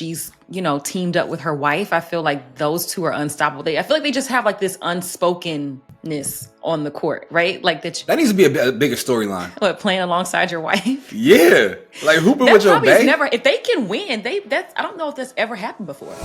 she's, teamed up with her wife. I feel like those two are unstoppable. I feel like they just have like this unspokenness on the court, right? Like that needs to be a bigger storyline. What, playing alongside your wife? Yeah, like hooping that with your bae. Never, if they can win, I don't know if that's ever happened before.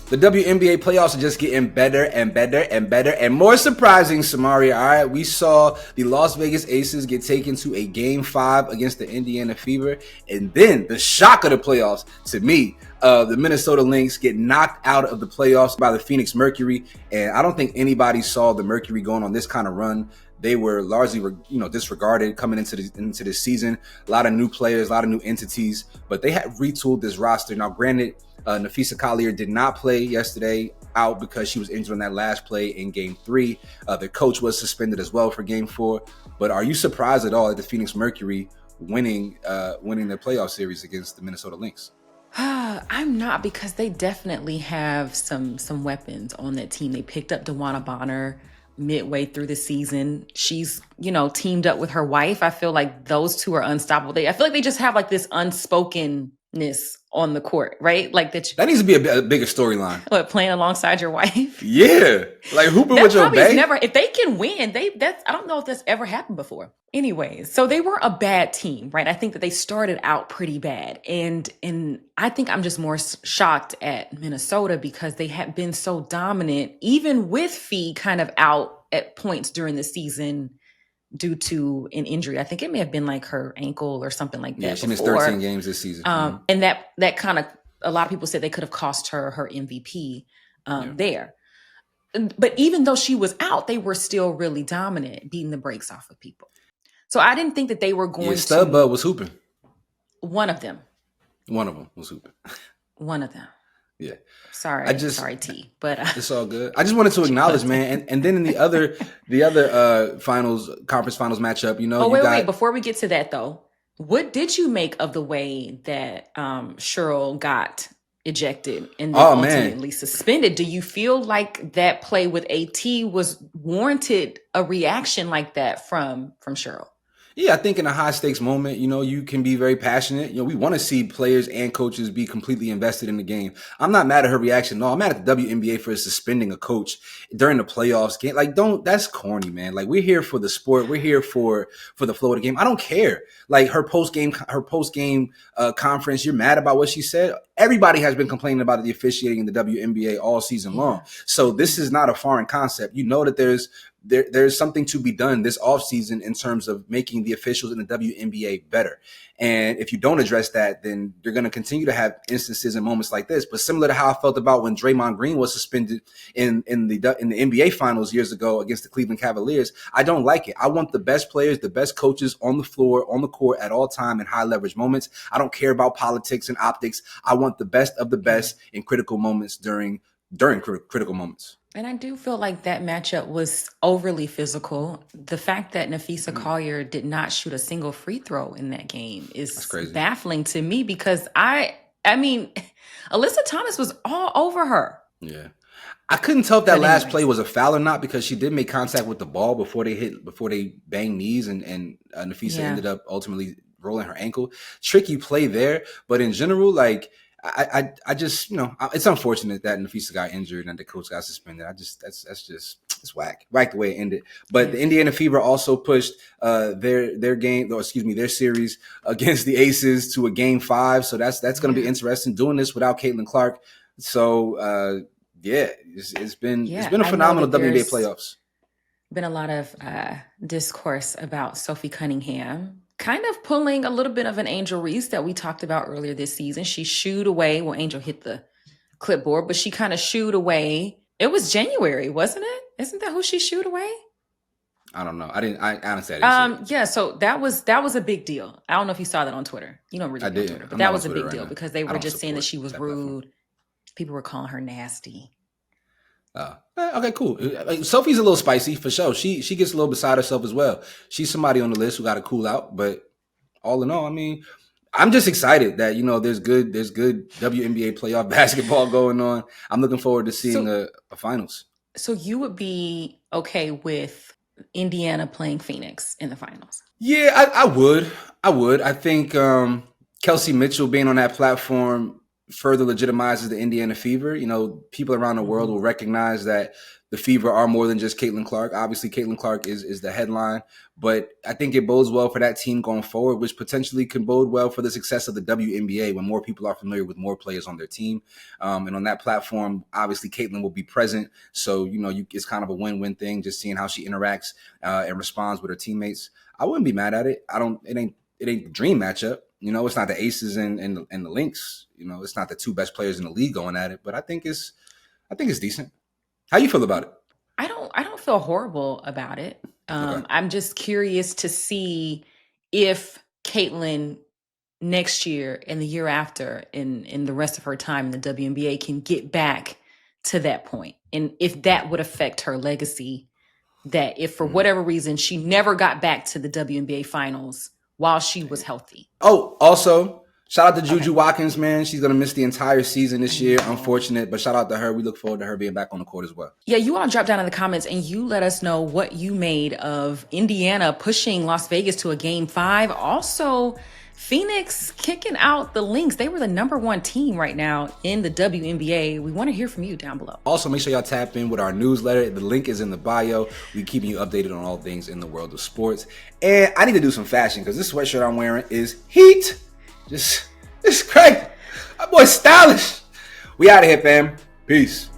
The WNBA playoffs are just getting better and better and better and more surprising, Samaria. All right, we saw the Las Vegas Aces get taken to a Game 5 against the Indiana Fever. And then the shock of the playoffs, to me, the Minnesota Lynx get knocked out of the playoffs by the Phoenix Mercury. And I don't think anybody saw the Mercury going on this kind of run. They were largely, disregarded coming into this season. A lot of new players, a lot of new entities, but they had retooled this roster. Now, granted, Napheesa Collier did not play yesterday out because she was injured on that last play in Game 3. The coach was suspended as well for Game 4. But are you surprised at all at the Phoenix Mercury winning their playoff series against the Minnesota Lynx? I'm not, because they definitely have some weapons on that team. They picked up DeWanna Bonner midway through the season. She's, teamed up with her wife. I feel like those two are unstoppable. I feel like they just have like this unspokenness on the court, right? Like that needs to be a bigger storyline. What, playing alongside your wife? Yeah, like hooping with your bae. Never, if they can win, I don't know if that's ever happened before. Anyways, so they were a bad team, right? I think that they started out pretty bad, and I think I'm just more shocked at Minnesota because they had been so dominant, even with Fee kind of out at points during the season due to an injury. I think it may have been like her ankle or something like that. Yeah, she missed 13 games this season. And that kind of, a lot of people said they could have cost her MVP there. But even though she was out, they were still really dominant, beating the brakes off of people. So I didn't think that they were going to. Stud Bud was hooping. One of them was hooping. One of them. Yeah. Sorry, T. But it's all good. I just wanted to acknowledge, man, and then in the other conference finals matchup, wait. Before we get to that, though, what did you make of the way that Cheryl got ejected and then ultimately suspended? Do you feel like that play with AT was warranted a reaction like that from Cheryl? Yeah, I think in a high stakes moment, you can be very passionate. We want to see players and coaches be completely invested in the game. I'm not mad at her reaction. No, I'm mad at the WNBA for suspending a coach during the playoffs game. Like, that's corny, man. Like, we're here for the sport. We're here for the flow of the game. I don't care. Like, her post game conference, you're mad about what she said. Everybody has been complaining about the officiating in the WNBA all season long. So this is not a foreign concept. That there's something to be done this offseason in terms of making the officials in the WNBA better. And if you don't address that, then you're going to continue to have instances and moments like this. But similar to how I felt about when Draymond Green was suspended in the NBA finals years ago against the Cleveland Cavaliers, I don't like it. I want the best players, the best coaches on the floor, on the court at all time in high leverage moments. I don't care about politics and optics. I want the best of the best in critical moments during critical moments. And I do feel like that matchup was overly physical. The fact that Napheesa Collier did not shoot a single free throw in that game is baffling to me because I mean, Alyssa Thomas was all over her. Yeah. I couldn't tell if that last play was a foul or not because she did make contact with the ball before they banged knees and Napheesa ended up ultimately rolling her ankle. Tricky play there, but in general, like, I just, it's unfortunate that Napheesa got injured and the coach got suspended. It's whack the way it ended. But the Indiana Fever also pushed their series against the Aces to a Game 5. So that's going to be interesting, doing this without Caitlin Clark. So it's been a phenomenal WNBA playoffs. Been a lot of discourse about Sophie Cunningham kind of pulling a little bit of an Angel Reese that we talked about earlier this season. She shooed away. Well, Angel hit the clipboard, but she kind of shooed away. It was January, wasn't it? Isn't that who she shooed away? I don't know. I honestly didn't see it. Yeah, so that was a big deal. I don't know if you saw that on Twitter. You don't really know Twitter, but that was a big deal because they were just saying that she was rude. People were calling her nasty. Okay, cool. Sophie's a little spicy for sure. She gets a little beside herself as well. She's somebody on the list who got to cool out. But all in all, I mean, I'm just excited that there's good WNBA playoff basketball going on. I'm looking forward to seeing a finals. So you would be okay with Indiana playing Phoenix in the finals? Yeah, I would. I would. I think Kelsey Mitchell being on that platform further legitimizes the Indiana Fever. You know, people around the world will recognize that the Fever are more than just Caitlin Clark. Obviously, Caitlin Clark is the headline, but I think it bodes well for that team going forward, which potentially can bode well for the success of the WNBA when more people are familiar with more players on their team. And on that platform, obviously, Caitlin will be present. So, you know, it's kind of a win-win thing, just seeing how she interacts and responds with her teammates. I wouldn't be mad at it. It ain't the dream matchup. You know, it's not the Aces and the Lynx. You know, it's not the two best players in the league going at it, but I think it's decent. How you feel about it? I don't feel horrible about it. Okay. I'm just curious to see if Caitlin next year and the year after in the rest of her time in the WNBA can get back to that point. And if that would affect her legacy, that if for whatever reason she never got back to the WNBA finals while she was healthy. Oh, also, shout out to Juju Watkins, man. She's going to miss the entire season this year. Unfortunate, but shout out to her. We look forward to her being back on the court as well. Yeah, you all drop down in the comments and you let us know what you made of Indiana pushing Las Vegas to a game 5. Also, Phoenix kicking out the Lynx. They were the #1 team right now in the WNBA. We want to hear from you down below. Also, make sure y'all tap in with our newsletter. The link is in the bio. We keeping you updated on all things in the world of sports. And I need to do some fashion because this sweatshirt I'm wearing is heat. Just crazy. My boy stylish. We out of here, fam. Peace.